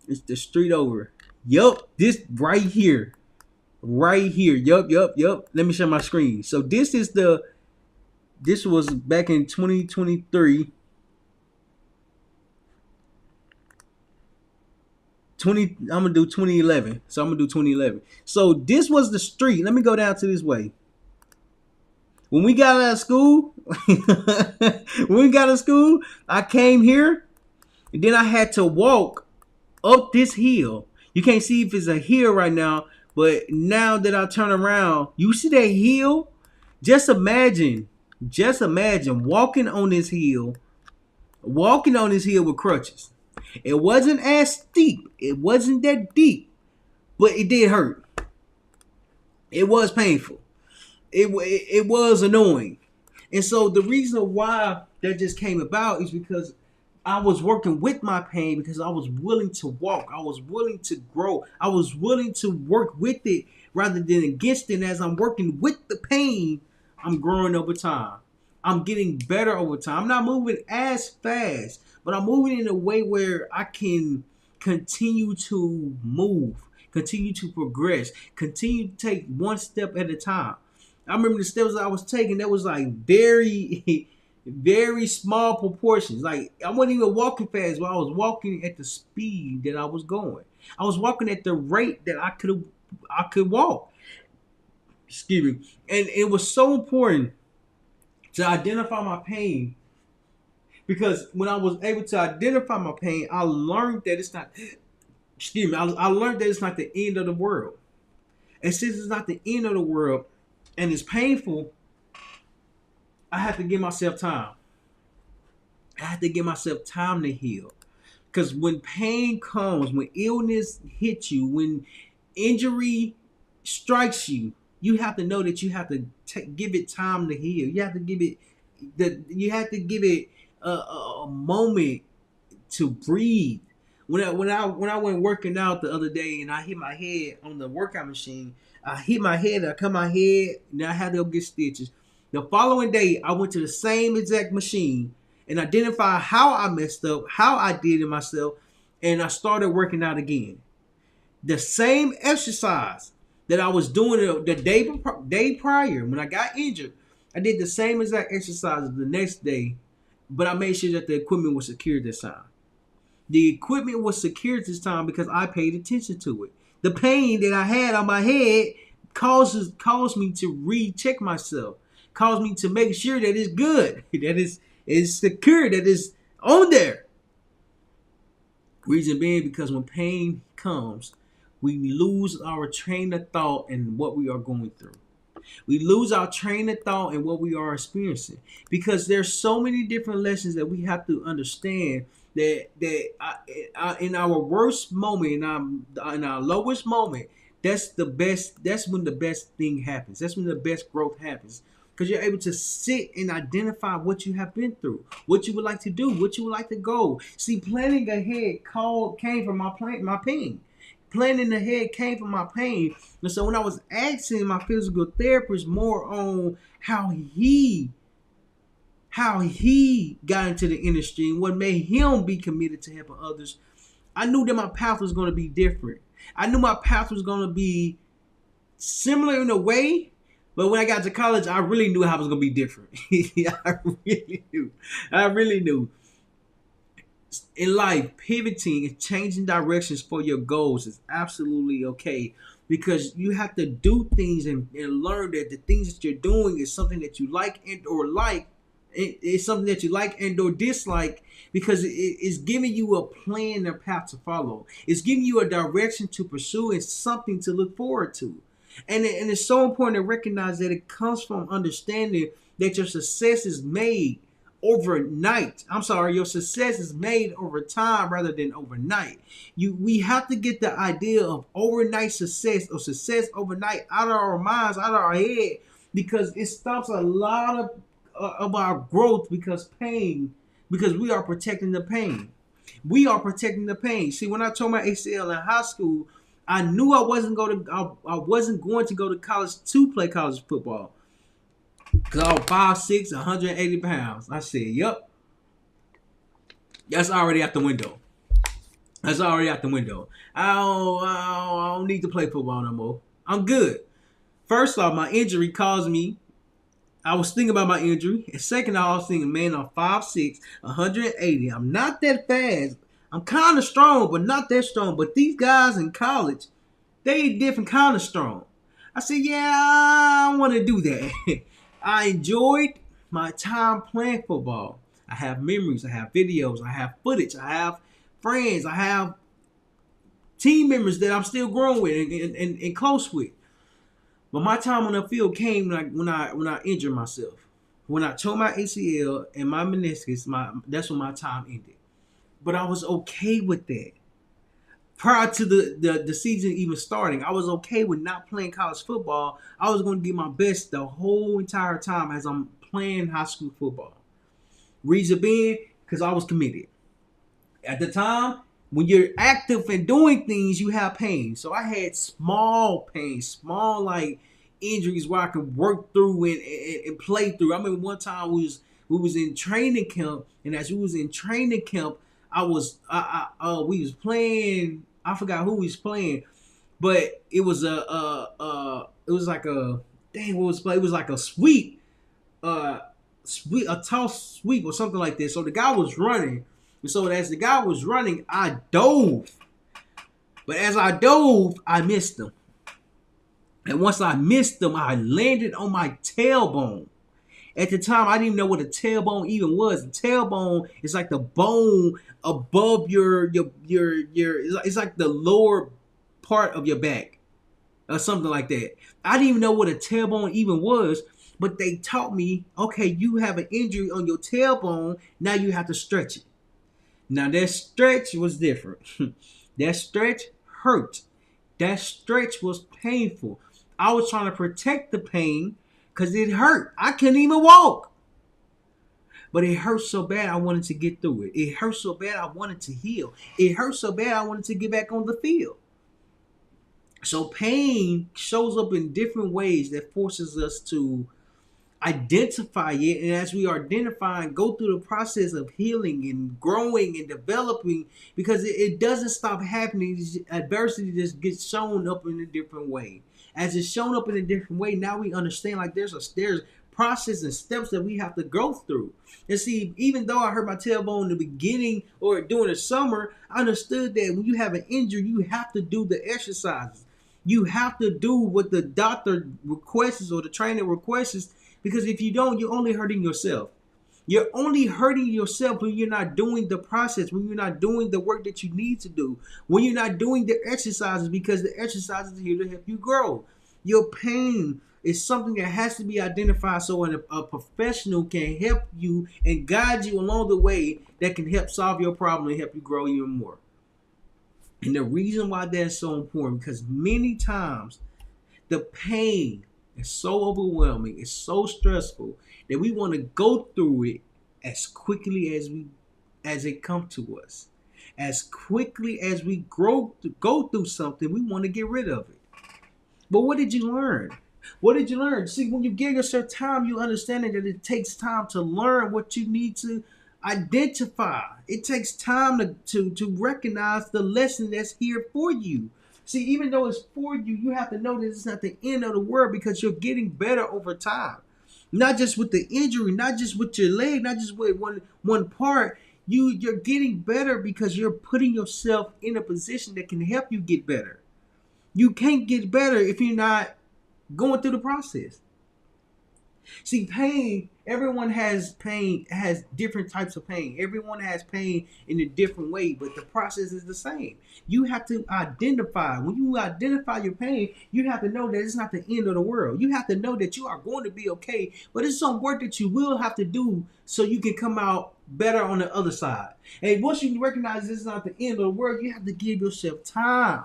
It's the street over. Yup. This right here. Right here. Yup, yup, yup. Let me share my screen. So this was back in 2023. I'm gonna do 2011. So I'm gonna do 2011. So this was the street. Let me go down to this way. When we got out of school, I came here, and then I had to walk up this hill. You can't see if it's a hill right now, but now that I turn around, you see that hill? Just imagine walking on this hill with crutches. It wasn't as steep. It wasn't that deep, but it did hurt. It was painful. It was annoying. And so the reason why that just came about is because I was working with my pain because I was willing to walk. I was willing to grow. I was willing to work with it rather than against it. And as I'm working with the pain, I'm growing over time. I'm getting better over time. I'm not moving as fast, but I'm moving in a way where I can continue to move, continue to progress, continue to take one step at a time. I remember the steps that I was taking, that was like very, very small proportions. Like I wasn't even walking fast, but I was walking at the speed that I was going. I was walking at the rate that I could walk. Excuse me. And it was so important to identify my pain because when I was able to identify my pain, I learned that it's not. Excuse me. I learned that it's not the end of the world. And since it's not the end of the world, and it's painful, I have to give myself time. I have to give myself time to heal. Because when pain comes, when illness hits you, when injury strikes you, you have to know that you have to give it time to heal. You have to give it a moment to breathe. When I went working out the other day and I hit my head on the workout machine, I hit my head, I cut my head, and I had to go get stitches. The following day, I went to the same exact machine and identified how I messed up, how I did it myself, and I started working out again. The same exercise that I was doing the day prior when I got injured, I did the same exact exercise the next day, but I made sure that the equipment was secure this time. The equipment was secured this time because I paid attention to it. The pain that I had on my head caused me to recheck myself, caused me to make sure that it's good, that it's secure, that it's on there. Reason being because when pain comes, we lose our train of thought and what we are going through. We lose our train of thought and what we are experiencing because there's so many different lessons that we have to understand in our worst moment, in our lowest moment, that's the best. That's when the best thing happens. That's when the best growth happens because you're able to sit and identify what you have been through, what you would like to do, what you would like to go. See, planning ahead came from my pain. Planning ahead came from my pain. And so when I was asking my physical therapist more on how he got into the industry and what made him be committed to helping others, I knew that my path was going to be different. I knew my path was going to be similar in a way, but when I got to college, I really knew how it was going to be different. I really knew. I really knew. In life, pivoting and changing directions for your goals is absolutely okay because you have to do things and learn that the things that you're doing is something that you like. It's something that you like and or dislike because it's giving you a plan or path to follow. It's giving you a direction to pursue and something to look forward to. And it's so important to recognize that it comes from understanding that your success is made overnight. I'm sorry, your success is made over time rather than overnight. We have to get the idea of overnight success or success overnight out of our minds, out of our head, because it stops a lot of our growth because we are protecting the pain. We are protecting the pain. See, when I tore my ACL in high school, I knew I wasn't going to go to college to play college football. Because I was 5'6", 180 pounds. I said, yep. That's already out the window. That's already out the window. I don't need to play football no more. I'm good. First off, my injury caused me. I was thinking about my injury. And second, I was thinking, man, I'm 5'6", 180. I'm not that fast. I'm kind of strong, but not that strong. But these guys in college, they different kind of strong. I said, yeah, I want to do that. I enjoyed my time playing football. I have memories. I have videos. I have footage. I have friends. I have team members that I'm still growing with and close with. But my time on the field came when I injured myself. When I tore my ACL and my meniscus, that's when my time ended. But I was okay with that. Prior to the season even starting, I was okay with not playing college football. I was going to give my best the whole entire time as I'm playing high school football. Reason being, because I was committed. At the time, when you're active and doing things, you have pain. So I had small pain, small like injuries where I could work through and play through. I remember one time we was in training camp, and as we was in training camp, we was playing. I forgot who we was playing, but it was it was like a dang what was play. It was like a sweep, a toss sweep or something like this. So the guy was running, and so as the guy was running, I dove. But as I dove, I missed him. And once I missed him, I landed on my tailbone. At the time, I didn't even know what a tailbone even was. The tailbone is like the bone above your it's like the lower part of your back or something like that. I didn't even know what a tailbone even was, but they taught me, okay, you have an injury on your tailbone, now you have to stretch it. Now that stretch was different. That stretch hurt. That stretch was painful. I was trying to protect the pain because it hurt. I couldn't even walk. But it hurt so bad I wanted to get through it. It hurt so bad I wanted to heal. It hurt so bad I wanted to get back on the field. So pain shows up in different ways that forces us to identify it. And as we are identifying, go through the process of healing and growing and developing, because it doesn't stop happening. Adversity just gets shown up in a different way. As it's shown up in a different way, now we understand like there's process and steps that we have to go through. And see, even though I hurt my tailbone in the beginning or during the summer, I understood that when you have an injury, you have to do the exercises. You have to do what the doctor requests or the trainer requests, because if you don't, you're only hurting yourself. You're only hurting yourself when you're not doing the process, when you're not doing the work that you need to do, when you're not doing the exercises, because the exercises are here to help you grow. Your pain is something that has to be identified so a professional can help you and guide you along the way that can help solve your problem and help you grow even more. And the reason why that's so important, because many times the pain is so overwhelming, it's so stressful that we want to go through it as quickly as it comes to us. As quickly as we go through something, we want to get rid of it. But what did you learn? What did you learn? See, when you give yourself time, you understand that it takes time to learn what you need to identify. It takes time to recognize the lesson that's here for you. See, even though it's for you, you have to know that it's not the end of the world, because you're getting better over time. Not just with the injury, not just with your leg, not just with one part. You're getting better because you're putting yourself in a position that can help you get better. You can't get better if you're not going through the process. See, everyone has different types of pain. Everyone has pain in a different way, but the process is the same. You have to identify. When you identify your pain, you have to know that it's not the end of the world. You have to know that you are going to be okay, but it's some work that you will have to do so you can come out better on the other side. And once you recognize this is not the end of the world, you have to give yourself time.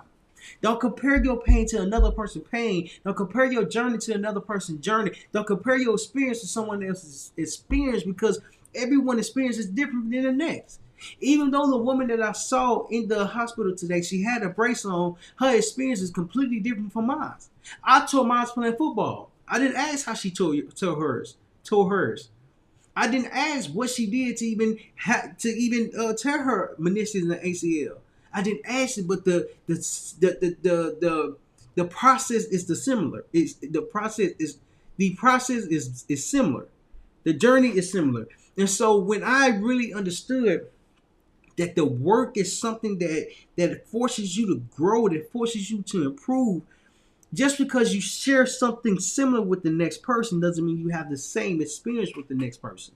Don't compare your pain to another person's pain. Don't compare your journey to another person's journey. Don't compare your experience to someone else's experience, because everyone's experience is different than the next. Even though the woman that I saw in the hospital today, she had a brace on, her experience is completely different from mine. I tore mine playing football. I didn't ask how she tore hers. I didn't ask what she did to even tear her meniscus and the ACL. I didn't ask it, but the process is similar. The process is similar. The journey is similar. And so when I really understood that the work is something that forces you to grow, that forces you to improve, just because you share something similar with the next person doesn't mean you have the same experience with the next person.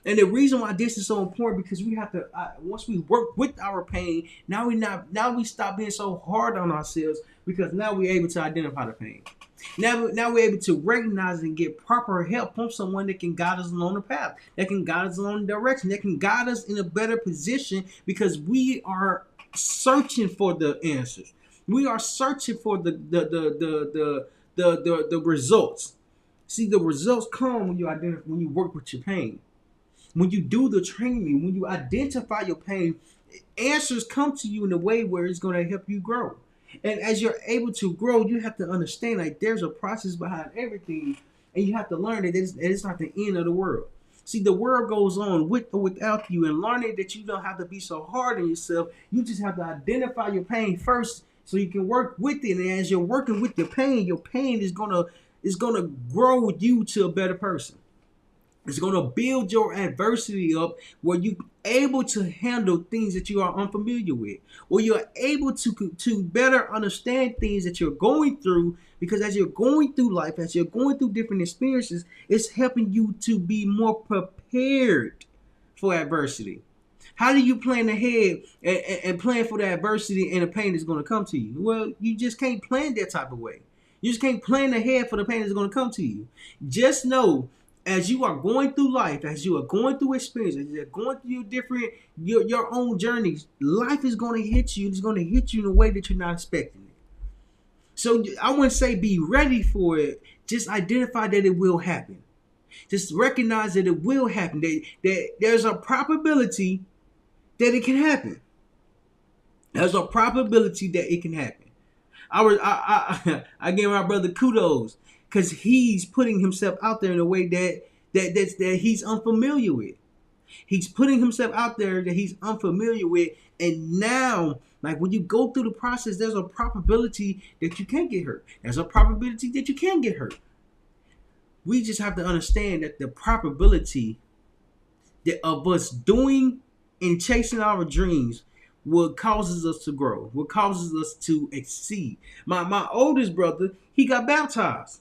And the reason why this is so important, because we have to once we work with our pain, now we stop being so hard on ourselves, because now we're able to identify the pain. Now we're able to recognize and get proper help from someone that can guide us along the path, that can guide us along the direction, that can guide us in a better position, because we are searching for the answers. We are searching for the results. See, the results come when you work with your pain. When you do the training, when you identify your pain, answers come to you in a way where it's going to help you grow. And as you're able to grow, you have to understand, like, there's a process behind everything, and you have to learn that it's not the end of the world. See, the world goes on with or without you, and learning that you don't have to be so hard on yourself. You just have to identify your pain first so you can work with it. And as you're working with your pain is gonna grow you to a better person. It's going to build your adversity up, where you're able to handle things that you are unfamiliar with, or you're able to better understand things that you're going through, because as you're going through life, as you're going through different experiences, it's helping you to be more prepared for adversity. How do you plan ahead and plan for the adversity and the pain that's going to come to you? Well, you just can't plan that type of way. You just can't plan ahead for the pain that's going to come to you. Just know, as you are going through life, as you are going through experiences, as you're going through your own journeys, life is going to hit you. It's going to hit you in a way that you're not expecting it. So I wouldn't say be ready for it. Just identify that it will happen. Just recognize that it will happen. That there's a probability that it can happen. There's a probability that it can happen. I give my brother kudos, because he's putting himself out there in a way that he's unfamiliar with. He's putting himself out there that he's unfamiliar with. And now, like, when you go through the process, there's a probability that you can get hurt. There's a probability that you can get hurt. We just have to understand that the probability that of us doing and chasing our dreams what causes us to grow, what causes us to exceed. My oldest brother, he got baptized.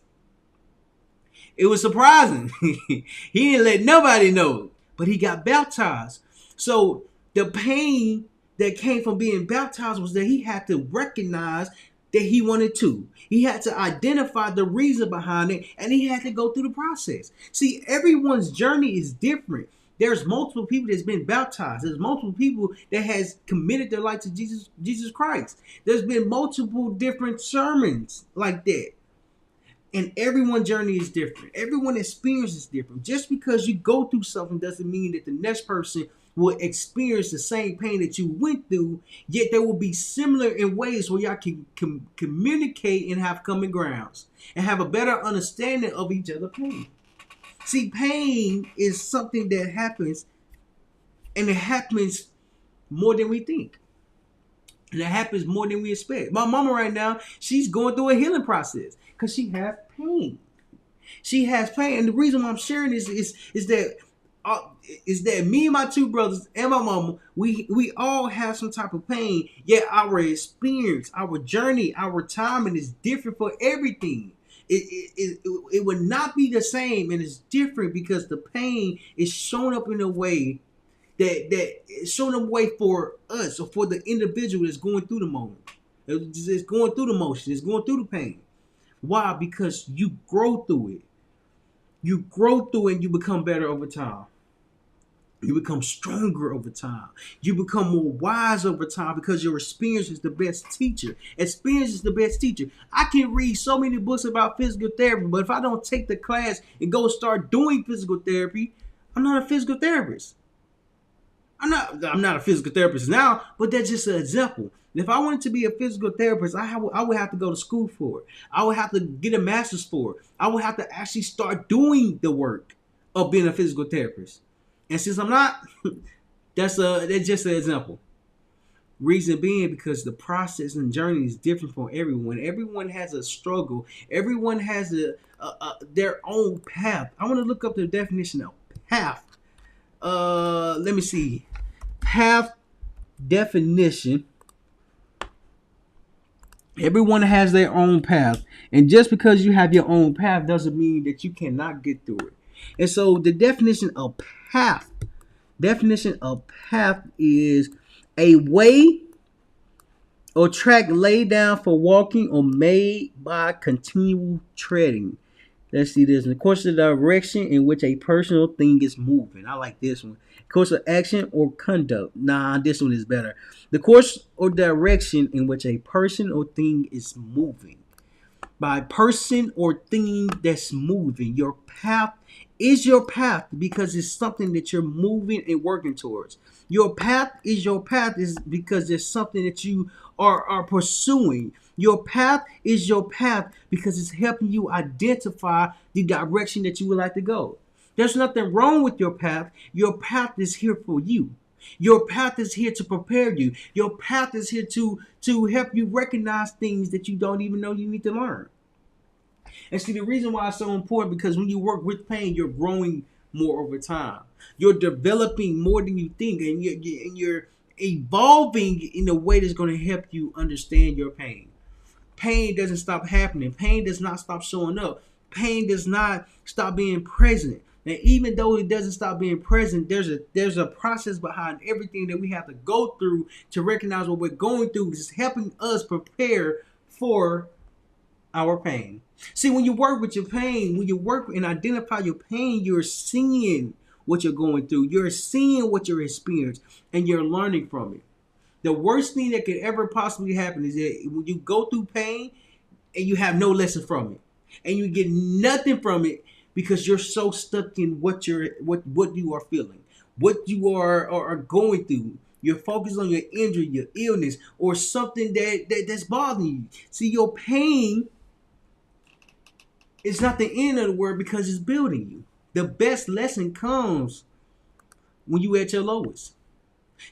It was surprising. He didn't let nobody know, but he got baptized. So the pain that came from being baptized was that he had to recognize that he wanted to. He had to identify the reason behind it, and he had to go through the process. See, everyone's journey is different. There's multiple people that's been baptized. There's multiple people that has committed their life to Jesus Christ. There's been multiple different sermons like that. And everyone's journey is different. Everyone's experience is different. Just because you go through something doesn't mean that the next person will experience the same pain that you went through, yet they will be similar in ways where y'all can communicate and have common grounds and have a better understanding of each other's pain. See, pain is something that happens, and it happens more than we think. And it happens more than we expect. My mama right now, she's going through a healing process because she has pain. She has pain. And the reason why I'm sharing this is that me and my two brothers and my mama, we all have some type of pain, yet our experience, our journey, our timing is different for everything. It would not be the same, and it's different because the pain is shown up in a way that is shown up way for us or for the individual that's going through the moment. It's going through the motion. It's going through the pain. Why? Because you grow through it. You grow through it and you become better over time. You become stronger over time. You become more wise over time because your experience is the best teacher. Experience is the best teacher. I can read so many books about physical therapy, but if I don't take the class and go start doing physical therapy, I'm not a physical therapist. I'm not a physical therapist now, but that's just an example. If I wanted to be a physical therapist, I would have to go to school for it. I would have to get a master's for it. I would have to actually start doing the work of being a physical therapist. And since I'm not, that's just an example. Reason being because the process and journey is different for everyone. Everyone has a struggle. Everyone has their own path. I want to look up the definition of path. Let me see. Path definition. Everyone has their own path, and just because you have your own path doesn't mean that you cannot get through it. And so the definition of path is a way or track laid down for walking or made by continual treading. Let's see this. In the course of the direction in which a person or thing is moving. I like this one. Course of action or conduct. Nah, this one is better. The course or direction in which a person or thing is moving. By person or thing that's moving. Your path is your path because it's something that you're moving and working towards. Your path is because there's something that you are pursuing. Your path is your path because it's helping you identify the direction that you would like to go. There's nothing wrong with your path. Your path is here for you. Your path is here to prepare you. Your path is here to help you recognize things that you don't even know you need to learn. And see, the reason why it's so important because when you work with pain, you're growing more over time. You're developing more than you think, and you're evolving in a way that's going to help you understand your pain. Pain doesn't stop happening. Pain does not stop showing up. Pain does not stop being present. And even though it doesn't stop being present, there's a process behind everything that we have to go through to recognize what we're going through. Is helping us prepare for our pain. See, when you work with your pain, when you work and identify your pain, you're seeing what you're going through. You're seeing what you're experiencing, and you're learning from it. The worst thing that could ever possibly happen is that when you go through pain and you have no lesson from it, and you get nothing from it because you're so stuck in what you are feeling, what you are going through. You're focused on your injury, your illness, or something that's bothering you. See, your pain is not the end of the word because it's building you. The best lesson comes when you're at your lowest.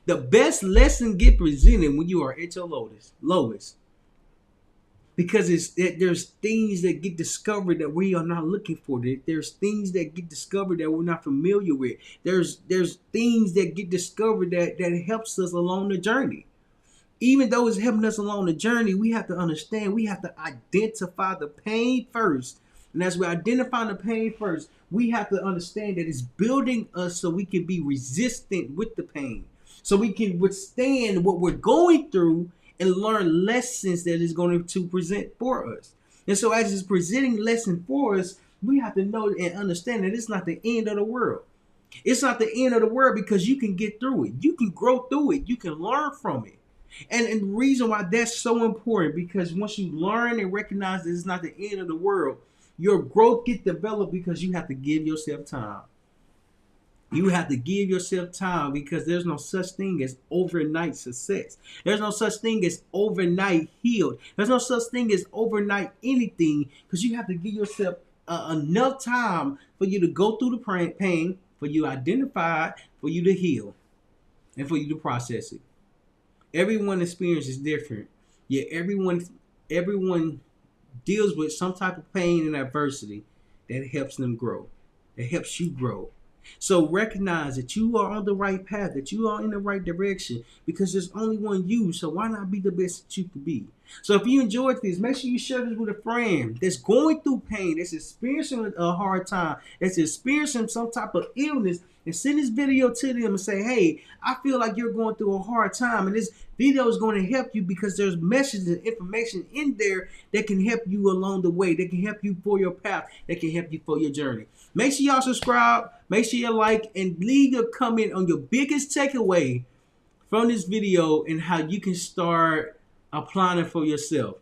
The best lesson get presented when you are at your lowest. because there's things that get discovered that we are not looking for. There's things that get discovered that we're not familiar with. There's things that get discovered that helps us along the journey. Even though it's helping us along the journey, we have to understand, we have to identify the pain first. And as we identify the pain first, we have to understand that it's building us so we can be resistant with the pain. So we can withstand what we're going through and learn lessons that is going to present for us. And so as it's presenting lessons for us, we have to know and understand that it's not the end of the world. It's not the end of the world because you can get through it. You can grow through it. You can learn from it. And the reason why that's so important, because once you learn and recognize that it's not the end of the world, your growth gets developed because you have to give yourself time. You have to give yourself time because there's no such thing as overnight success. There's no such thing as overnight healed. There's no such thing as overnight anything because you have to give yourself enough time for you to go through the pain, for you to identify it, for you to heal, and for you to process it. Everyone's experience is different. Yet everyone deals with some type of pain and adversity that helps them grow. That helps you grow. So recognize that you are on the right path, that you are in the right direction, because there's only one you. So why not be the best that you can be? So if you enjoyed this, make sure you share this with a friend that's going through pain, that's experiencing a hard time, that's experiencing some type of illness, and send this video to them and say, hey, I feel like you're going through a hard time, and this video is going to help you because there's messages and information in there that can help you along the way, that can help you for your path, that can help you for your journey. Make sure y'all subscribe, make sure you like, and leave a comment on your biggest takeaway from this video and how you can start applying it for yourself.